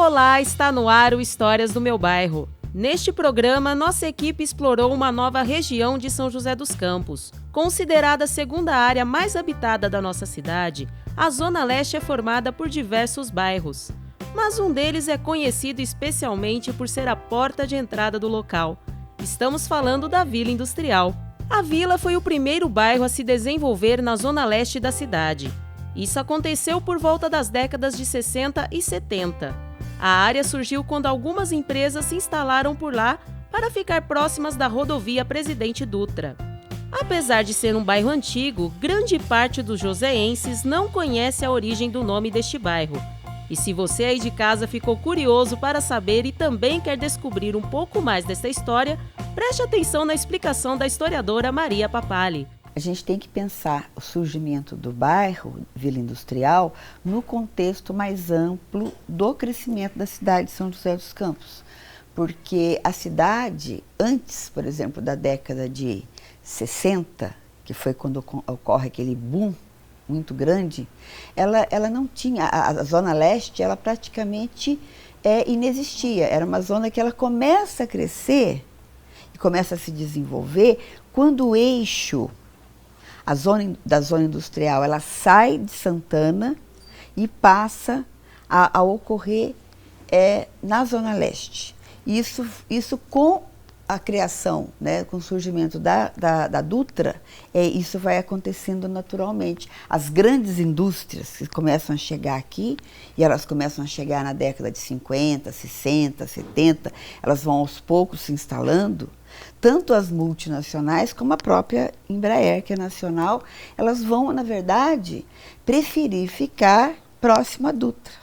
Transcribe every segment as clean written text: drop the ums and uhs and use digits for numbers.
Olá, está no ar o Histórias do Meu Bairro. Neste programa, nossa equipe explorou uma nova região de São José dos Campos. Considerada a segunda área mais habitada da nossa cidade, a Zona Leste é formada por diversos bairros. Mas um deles é conhecido especialmente por ser a porta de entrada do local. Estamos falando da Vila Industrial. A vila foi o primeiro bairro a se desenvolver na Zona Leste da cidade. Isso aconteceu por volta das décadas de 60 e 70. A área surgiu quando algumas empresas se instalaram por lá para ficar próximas da rodovia Presidente Dutra. Apesar de ser um bairro antigo, grande parte dos joseenses não conhece a origem do nome deste bairro. E se você aí de casa ficou curioso para saber e também quer descobrir um pouco mais dessa história, preste atenção na explicação da historiadora Maria Papali. A gente tem que pensar o surgimento do bairro Vila Industrial no contexto mais amplo do crescimento da cidade de São José dos Campos. Porque a cidade, antes, por exemplo, da década de 60, que foi quando ocorre aquele boom muito grande, ela não tinha, a Zona Leste, ela praticamente inexistia. Era uma zona que ela começa a crescer e começa a se desenvolver quando o eixo da zona industrial, ela sai de Santana e passa a ocorrer na Zona Leste. Isso com a criação, né, com o surgimento da Dutra, isso vai acontecendo naturalmente. As grandes indústrias que começam a chegar aqui, e elas começam a chegar na década de 50, 60, 70, elas vão aos poucos se instalando. Tanto as multinacionais como a própria Embraer, que é nacional, elas vão, na verdade, preferir ficar próximo à Dutra.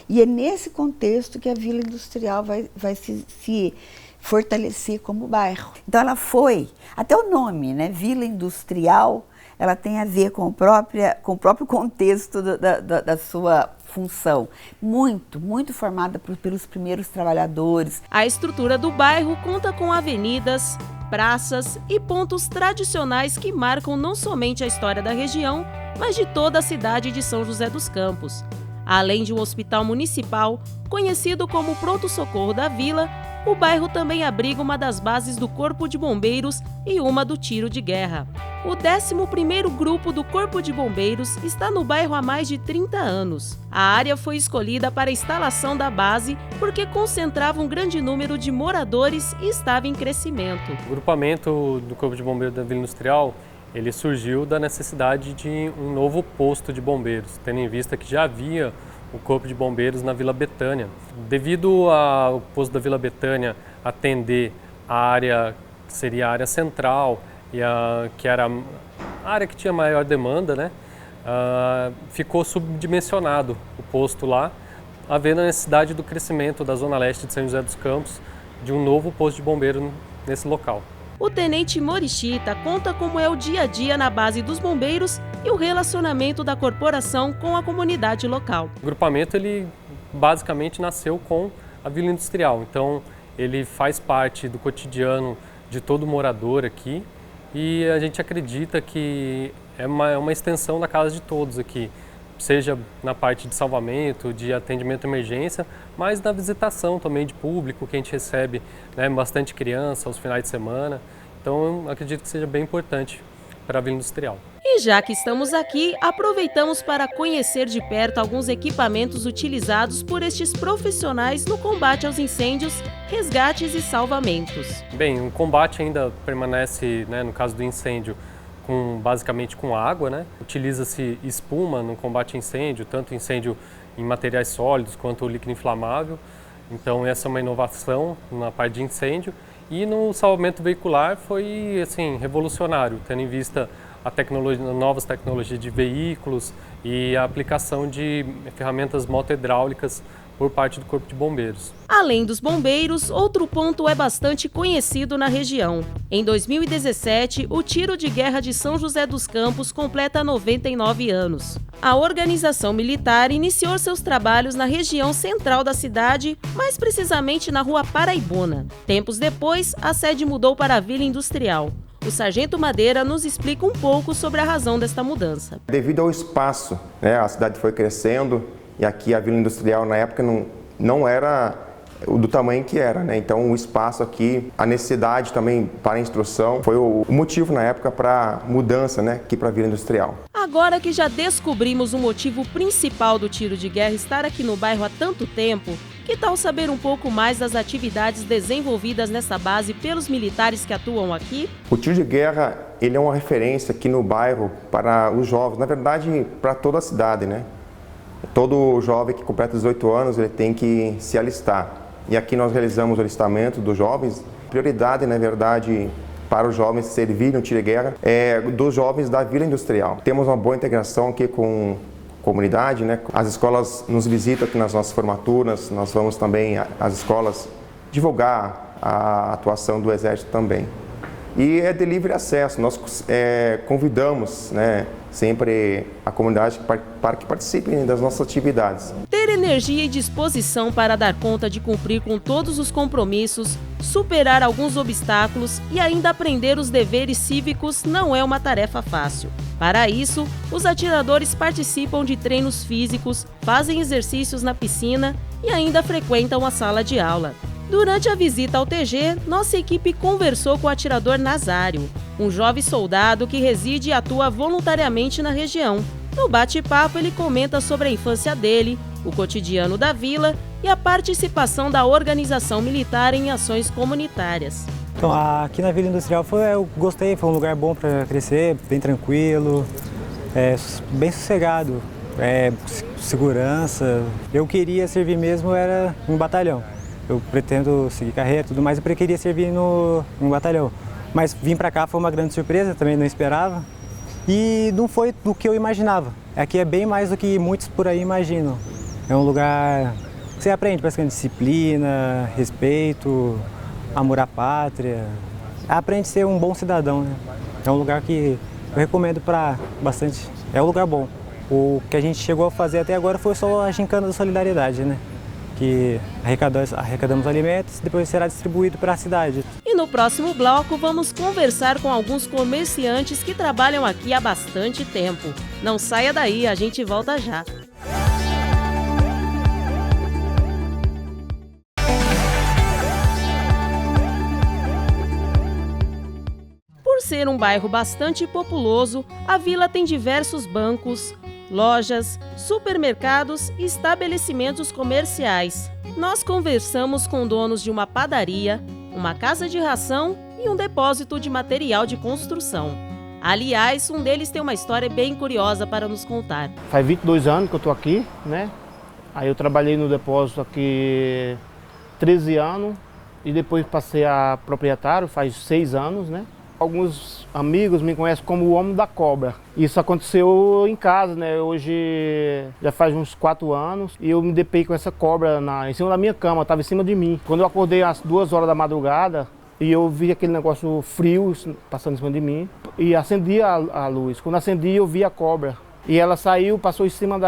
E é nesse contexto que a Vila Industrial vai se fortalecer como bairro. Então ela foi, até o nome, né, Vila Industrial, ela tem a ver com o próprio contexto da sua função. Muito formada pelos primeiros trabalhadores. A estrutura do bairro conta com avenidas, praças e pontos tradicionais que marcam não somente a história da região, mas de toda a cidade de São José dos Campos. Além de um hospital municipal, conhecido como Pronto-Socorro da Vila, o bairro também abriga uma das bases do Corpo de Bombeiros e uma do Tiro de Guerra. O 11º Grupo do Corpo de Bombeiros está no bairro há mais de 30 anos. A área foi escolhida para a instalação da base porque concentrava um grande número de moradores e estava em crescimento. O grupamento do Corpo de Bombeiros da Vila Industrial, ele surgiu da necessidade de um novo posto de bombeiros, tendo em vista que já havia o Corpo de Bombeiros na Vila Betânia. Devido ao posto da Vila Betânia atender a área que seria a área central, que era a área que tinha maior demanda, né? Ficou subdimensionado o posto lá, havendo a necessidade do crescimento da Zona Leste de São José dos Campos, de um novo posto de bombeiro nesse local. O tenente Morishita conta como é o dia a dia na base dos bombeiros e o relacionamento da corporação com a comunidade local. O grupamento, ele basicamente nasceu com a Vila Industrial, então ele faz parte do cotidiano de todo morador aqui e a gente acredita que é uma extensão da casa de todos aqui, seja na parte de salvamento, de atendimento à emergência, mas na visitação também de público, que a gente recebe, né, bastante criança aos finais de semana. Então, eu acredito que seja bem importante para a Vila Industrial. E já que estamos aqui, aproveitamos para conhecer de perto alguns equipamentos utilizados por estes profissionais no combate aos incêndios, resgates e salvamentos. Bem, o combate ainda permanece, né, no caso do incêndio, basicamente com água, né? Utiliza-se espuma no combate a incêndio, tanto incêndio em materiais sólidos quanto líquido inflamável. Então essa é uma inovação na parte de incêndio. E no salvamento veicular foi assim, revolucionário, tendo em vista novas tecnologias de veículos e a aplicação de ferramentas moto-hidráulicas por parte do Corpo de Bombeiros. Além dos bombeiros, outro ponto é bastante conhecido na região. Em 2017, o Tiro de Guerra de São José dos Campos completa 99 anos. A organização militar iniciou seus trabalhos na região central da cidade, mais precisamente na Rua Paraibuna. Tempos depois, a sede mudou para a Vila Industrial. O Sargento Madeira nos explica um pouco sobre a razão desta mudança. Devido ao espaço, né, a cidade foi crescendo, e aqui a Vila Industrial, na época, não era do tamanho que era, né? Então o espaço aqui, a necessidade também para a instrução foi o motivo na época para mudança, né, aqui para a Vila Industrial. Agora que já descobrimos o motivo principal do tiro de guerra estar aqui no bairro há tanto tempo, que tal saber um pouco mais das atividades desenvolvidas nessa base pelos militares que atuam aqui? O tiro de guerra, ele é uma referência aqui no bairro para os jovens, na verdade para toda a cidade, né? Todo jovem que completa 18 anos, ele tem que se alistar. E aqui nós realizamos o alistamento dos jovens. Prioridade, na verdade, para os jovens servirem no tiro de guerra é dos jovens da Vila Industrial. Temos uma boa integração aqui com a comunidade, né? As escolas nos visitam aqui nas nossas formaturas, nós vamos também às escolas divulgar a atuação do Exército também. E é de livre acesso, nós convidamos, né, sempre a comunidade para que participem das nossas atividades. Ter energia e disposição para dar conta de cumprir com todos os compromissos, superar alguns obstáculos e ainda aprender os deveres cívicos não é uma tarefa fácil. Para isso, os atiradores participam de treinos físicos, fazem exercícios na piscina e ainda frequentam a sala de aula. Durante a visita ao TG, nossa equipe conversou com o atirador Nazário, um jovem soldado que reside e atua voluntariamente na região. No bate-papo, ele comenta sobre a infância dele, o cotidiano da vila e a participação da organização militar em ações comunitárias. Então, aqui na Vila Industrial eu gostei, foi um lugar bom para crescer, bem tranquilo, bem sossegado, segurança. Eu queria servir mesmo era em batalhão. Eu pretendo seguir carreira e tudo mais, eu queria servir no batalhão. Mas vir para cá foi uma grande surpresa, também não esperava. E não foi do que eu imaginava. Aqui é bem mais do que muitos por aí imaginam. É um lugar que você aprende praticamente disciplina, respeito, amor à pátria. Aprende a ser um bom cidadão, né? É um lugar que eu recomendo para bastante. É um lugar bom. O que a gente chegou a fazer até agora foi só a gincana da solidariedade, né? Que arrecadamos alimentos e depois será distribuído para a cidade. E no próximo bloco vamos conversar com alguns comerciantes que trabalham aqui há bastante tempo. Não saia daí, a gente volta já. Por ser um bairro bastante populoso, a vila tem diversos bancos, lojas, supermercados e estabelecimentos comerciais. Nós conversamos com donos de uma padaria, uma casa de ração e um depósito de material de construção. Aliás, um deles tem uma história bem curiosa para nos contar. Faz 22 anos que eu estou aqui, né? Aí eu trabalhei no depósito aqui 13 anos e depois passei a proprietário, faz 6 anos, né? Alguns amigos me conhecem como o Homem da Cobra. Isso aconteceu em casa, né? Hoje já faz uns 4 anos e eu me depei com essa cobra em cima da minha cama, estava em cima de mim. Quando eu acordei às 2 horas da madrugada e eu vi aquele negócio frio passando em cima de mim e acendi a luz. Quando acendi eu vi a cobra e ela saiu, passou em cima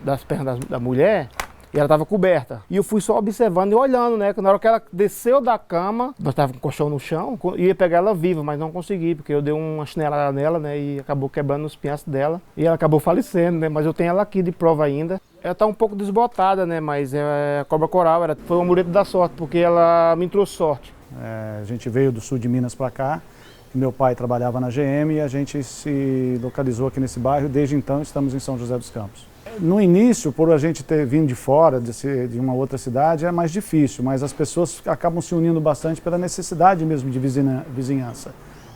das pernas da mulher. E ela estava coberta. E eu fui só observando e olhando, né? Na hora que ela desceu da cama, nós estávamos com o colchão no chão, ia pegar ela viva, mas não consegui, porque eu dei uma chinelada nela, né? E acabou quebrando os pinhaços dela. E ela acabou falecendo, né? Mas eu tenho ela aqui de prova ainda. Ela está um pouco desbotada, né? Mas é a cobra coral, foi um amuleto da sorte, porque ela me trouxe sorte. A gente veio do sul de Minas para cá. Meu pai trabalhava na GM e a gente se localizou aqui nesse bairro. Desde então estamos em São José dos Campos. No início, por a gente ter vindo de fora, de uma outra cidade, é mais difícil, mas as pessoas acabam se unindo bastante pela necessidade mesmo de vizinhança.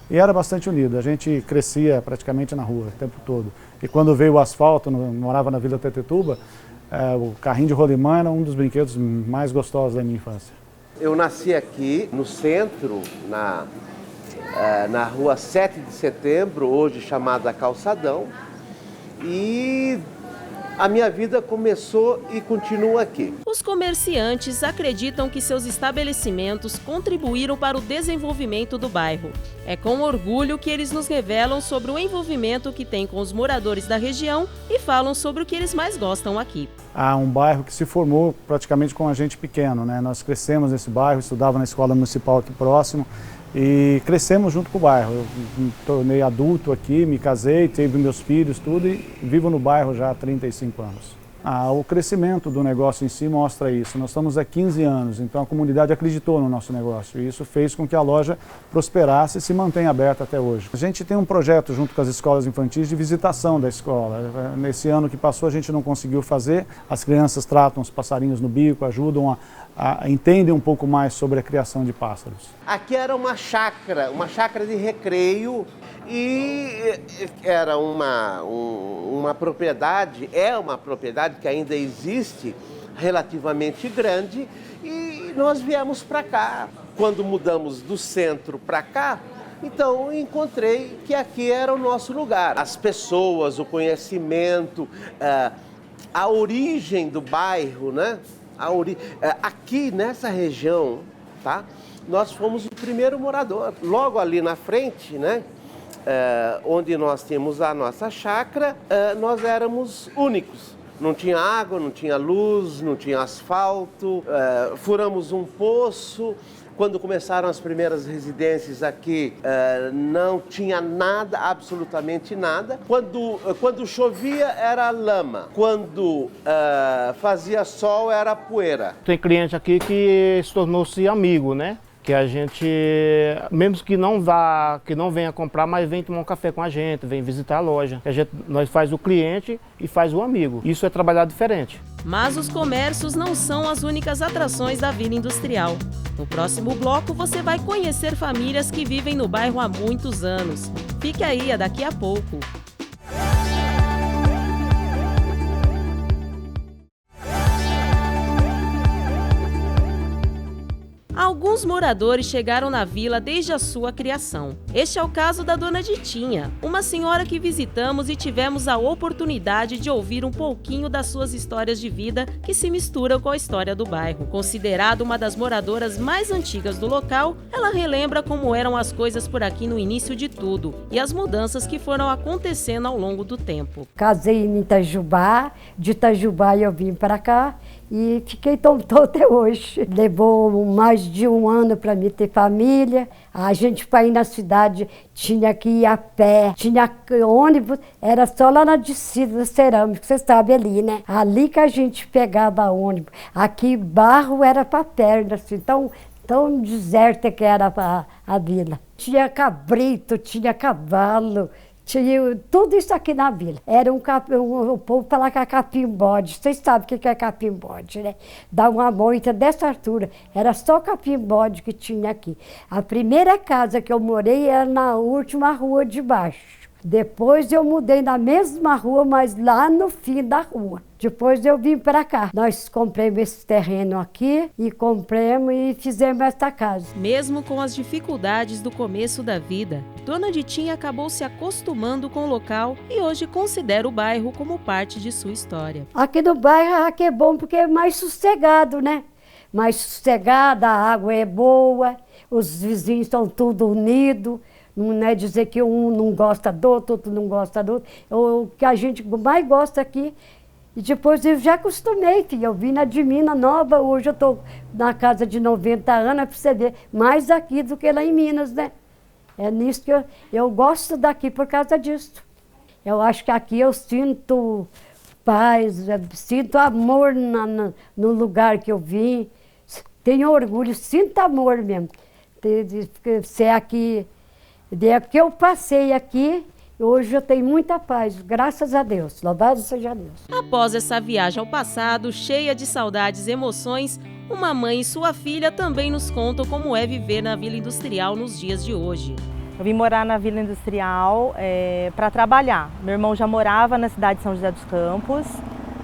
E era bastante unido, a gente crescia praticamente na rua o tempo todo. E quando veio o asfalto, morava na Vila Tetetuba, o carrinho de rolimã era um dos brinquedos mais gostosos da minha infância. Eu nasci aqui no centro, na rua 7 de setembro, hoje chamada Calçadão, e a minha vida começou e continua aqui. Os comerciantes acreditam que seus estabelecimentos contribuíram para o desenvolvimento do bairro. É com orgulho que eles nos revelam sobre o envolvimento que tem com os moradores da região e falam sobre o que eles mais gostam aqui. Há um bairro que se formou praticamente com a gente pequeno, né? Nós crescemos nesse bairro, estudava na escola municipal aqui próximo e crescemos junto com o bairro. Eu me tornei adulto aqui, me casei, tive meus filhos, tudo e vivo no bairro já há 35 anos. O crescimento do negócio em si mostra isso. Nós estamos há 15 anos, então a comunidade acreditou no nosso negócio e isso fez com que a loja prosperasse e se mantenha aberta até hoje. A gente tem um projeto junto com as escolas infantis de visitação da escola. Nesse ano que passou a gente não conseguiu fazer, as crianças tratam os passarinhos no bico, ajudam entendem um pouco mais sobre a criação de pássaros. Aqui era uma chácara de recreio e era uma propriedade, é uma propriedade que ainda existe, relativamente grande, e nós viemos para cá. Quando mudamos do centro para cá, então encontrei que aqui era o nosso lugar. As pessoas, o conhecimento, a origem do bairro, né? Aqui nessa região, tá? Nós fomos o primeiro morador. Logo ali na frente, né? Onde nós tínhamos a nossa chácara, nós éramos únicos. Não tinha água, não tinha luz, não tinha asfalto, furamos um poço. Quando começaram as primeiras residências aqui, não tinha nada, absolutamente nada. Quando chovia, era lama. Quando fazia sol, era poeira. Tem cliente aqui que se tornou-se amigo, né? Que a gente, mesmo que não venha comprar, mas vem tomar um café com a gente, vem visitar a loja. Nós faz o cliente e faz o amigo. Isso é trabalhar diferente. Mas os comércios não são as únicas atrações da Vila Industrial. No próximo bloco você vai conhecer famílias que vivem no bairro há muitos anos. Fique aí, é daqui a pouco. Alguns moradores chegaram na vila desde a sua criação. Este é o caso da dona Ditinha, uma senhora que visitamos e tivemos a oportunidade de ouvir um pouquinho das suas histórias de vida que se misturam com a história do bairro. Considerada uma das moradoras mais antigas do local, ela relembra como eram as coisas por aqui no início de tudo e as mudanças que foram acontecendo ao longo do tempo. Casei em Itajubá, de Itajubá eu vim para cá. E fiquei tão até hoje. Levou mais de um ano para mim ter família. A gente para ir na cidade tinha que ir a pé, tinha ônibus, era só lá na descida da Cerâmica, você sabe ali, né? Ali que a gente pegava ônibus. Aqui barro era para perna, assim, tão deserta que era a vila. Tinha cabrito, tinha cavalo. Tinha tudo isso aqui na vila. Era o povo falava que é capim-bode. Vocês sabem o que é capim-bode, né? Dá uma moita dessa altura. Era só capim-bode que tinha aqui. A primeira casa que eu morei era na última rua de baixo. Depois eu mudei na mesma rua, mas lá no fim da rua. Depois eu vim para cá. Nós compramos esse terreno aqui e compramos e fizemos esta casa. Mesmo com as dificuldades do começo da vida, Dona Ditinha acabou se acostumando com o local e hoje considera o bairro como parte de sua história. Aqui no bairro aqui é bom porque é mais sossegado, né? Mais sossegado, a água é boa, os vizinhos estão tudo unidos. Não é dizer que um não gosta do outro não gosta do outro. O que a gente mais gosta aqui. E depois eu já acostumei, filha. Eu vim de Minas Nova, hoje eu estou na casa de 90 anos, para você ver, mais aqui do que lá em Minas, né? É nisso que eu gosto daqui por causa disso. Eu acho que aqui eu sinto paz, sinto amor no lugar que eu vim. Tenho orgulho, sinto amor mesmo. De ser aqui. Desde que eu passei aqui, hoje eu tenho muita paz, graças a Deus, louvado seja Deus. Após essa viagem ao passado, cheia de saudades e emoções, uma mãe e sua filha também nos contam como é viver na Vila Industrial nos dias de hoje. Eu vim morar na Vila Industrial para trabalhar. Meu irmão já morava na cidade de São José dos Campos,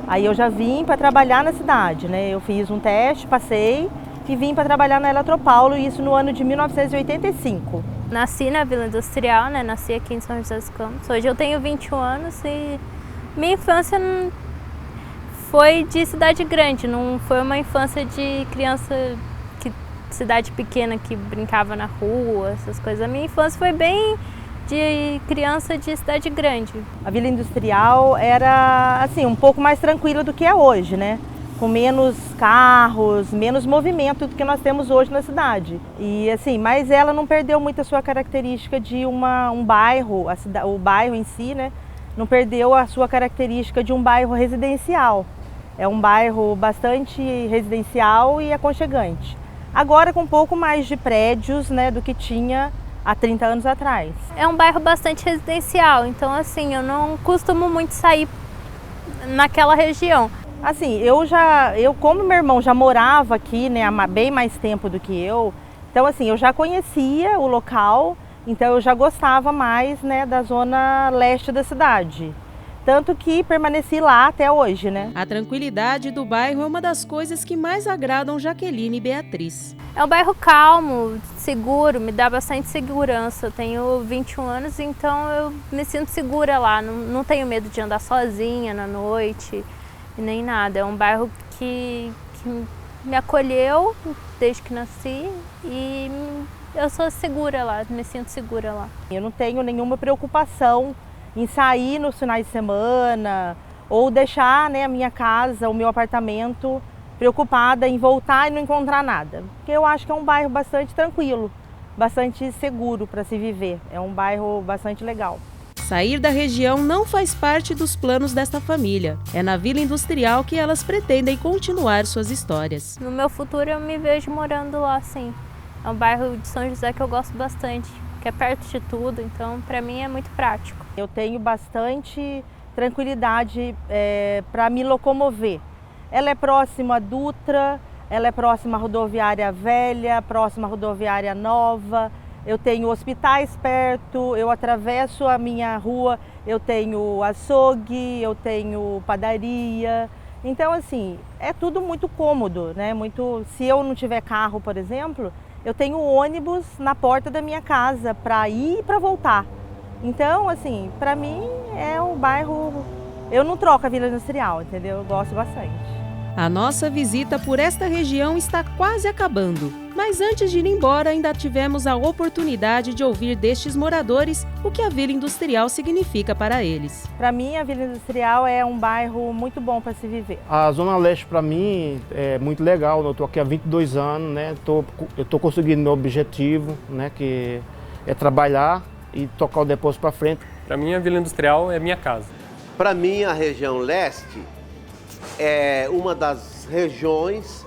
aí eu já vim para trabalhar na cidade, né? Eu fiz um teste, passei e vim para trabalhar na Eletropaulo, isso no ano de 1985. Nasci na Vila Industrial, né? Nasci aqui em São José dos Campos. Hoje eu tenho 21 anos e minha infância não foi de cidade grande, não foi uma infância de criança, cidade pequena que brincava na rua, essas coisas. A minha infância foi bem de criança de cidade grande. A Vila Industrial era assim, um pouco mais tranquila do que é hoje, né? Com menos carros, menos movimento do que nós temos hoje na cidade. E assim, mas ela não perdeu muito a sua característica de um bairro, o bairro em si, né? Não perdeu a sua característica de um bairro residencial. É um bairro bastante residencial e aconchegante. Agora com um pouco mais de prédios, né, do que tinha há 30 anos atrás. É um bairro bastante residencial, então assim, eu não costumo muito sair naquela região. Assim, como meu irmão já morava aqui, né, há bem mais tempo do que eu, então assim, eu já conhecia o local, então eu já gostava mais, né, da zona leste da cidade. Tanto que permaneci lá até hoje, né? A tranquilidade do bairro é uma das coisas que mais agradam Jaqueline e Beatriz. É um bairro calmo, seguro, me dá bastante segurança. Eu tenho 21 anos, então eu me sinto segura lá. Não tenho medo de andar sozinha na noite e nem nada. É um bairro que me acolheu desde que nasci e eu sou segura lá, me sinto segura lá. Eu não tenho nenhuma preocupação em sair nos finais de semana ou deixar, né, a minha casa, o meu apartamento, preocupada em voltar e não encontrar nada. Porque eu acho que é um bairro bastante tranquilo, bastante seguro para se viver. É um bairro bastante legal. Sair da região não faz parte dos planos desta família. É na Vila Industrial que elas pretendem continuar suas histórias. No meu futuro eu me vejo morando lá, sim. É um bairro de São José que eu gosto bastante, que é perto de tudo, então para mim é muito prático. Eu tenho bastante tranquilidade para me locomover. Ela é próxima à Dutra, ela é próxima à rodoviária velha, próxima à rodoviária nova. Eu tenho hospitais perto, eu atravesso a minha rua, eu tenho açougue, eu tenho padaria. Então, assim, é tudo muito cômodo, né? Se eu não tiver carro, por exemplo, eu tenho ônibus na porta da minha casa para ir e para voltar. Então, assim, para mim é um bairro... Eu não troco a Vila Industrial, entendeu? Eu gosto bastante. A nossa visita por esta região está quase acabando. Mas antes de ir embora, ainda tivemos a oportunidade de ouvir destes moradores o que a Vila Industrial significa para eles. Para mim, a Vila Industrial é um bairro muito bom para se viver. A Zona Leste, para mim, é muito legal. Eu estou aqui há 22 anos, né? Eu estou conseguindo meu objetivo, né? Que é trabalhar e tocar o depósito para frente. Para mim, a Vila Industrial é minha casa. Para mim, a região leste é uma das regiões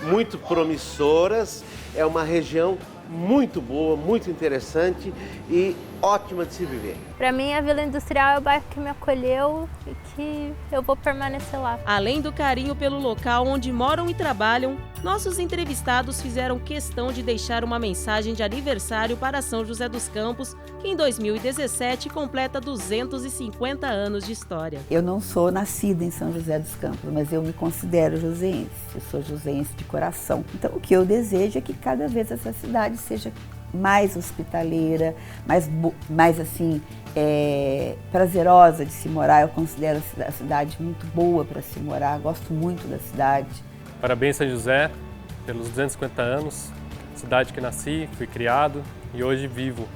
muito promissoras, é uma região muito boa, muito interessante e ótima de se viver. Para mim, a Vila Industrial é o bairro que me acolheu e que eu vou permanecer lá. Além do carinho pelo local onde moram e trabalham, nossos entrevistados fizeram questão de deixar uma mensagem de aniversário para São José dos Campos, que em 2017 completa 250 anos de história. Eu não sou nascida em São José dos Campos, mas eu me considero joseense. Eu sou joseense de coração. Então, o que eu desejo é que cada vez essa cidade seja mais hospitaleira, mais assim, prazerosa de se morar. Eu considero a cidade muito boa para se morar, gosto muito da cidade. Parabéns, São José, pelos 250 anos, cidade que nasci, fui criado e hoje vivo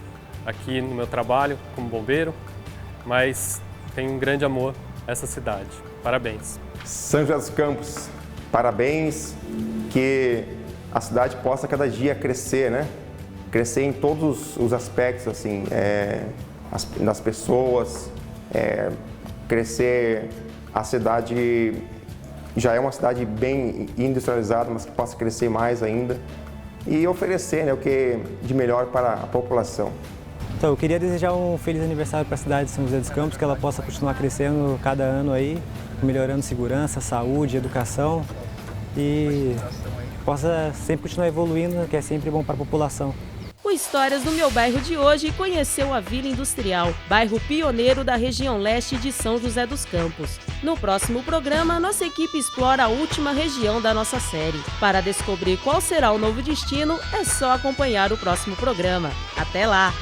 aqui no meu trabalho como bombeiro, mas tenho um grande amor a essa cidade. Parabéns. São José dos Campos, parabéns, que a cidade possa cada dia crescer, né? Crescer em todos os aspectos, assim, das pessoas, crescer a cidade, já é uma cidade bem industrializada, mas que possa crescer mais ainda e oferecer, né, o que de melhor para a população. Então, eu queria desejar um feliz aniversário para a cidade de São José dos Campos, que ela possa continuar crescendo cada ano aí, melhorando segurança, saúde, educação e possa sempre continuar evoluindo, que é sempre bom para a população. O Histórias do Meu Bairro de hoje conheceu a Vila Industrial, bairro pioneiro da região leste de São José dos Campos. No próximo programa, nossa equipe explora a última região da nossa série. Para descobrir qual será o novo destino, é só acompanhar o próximo programa. Até lá!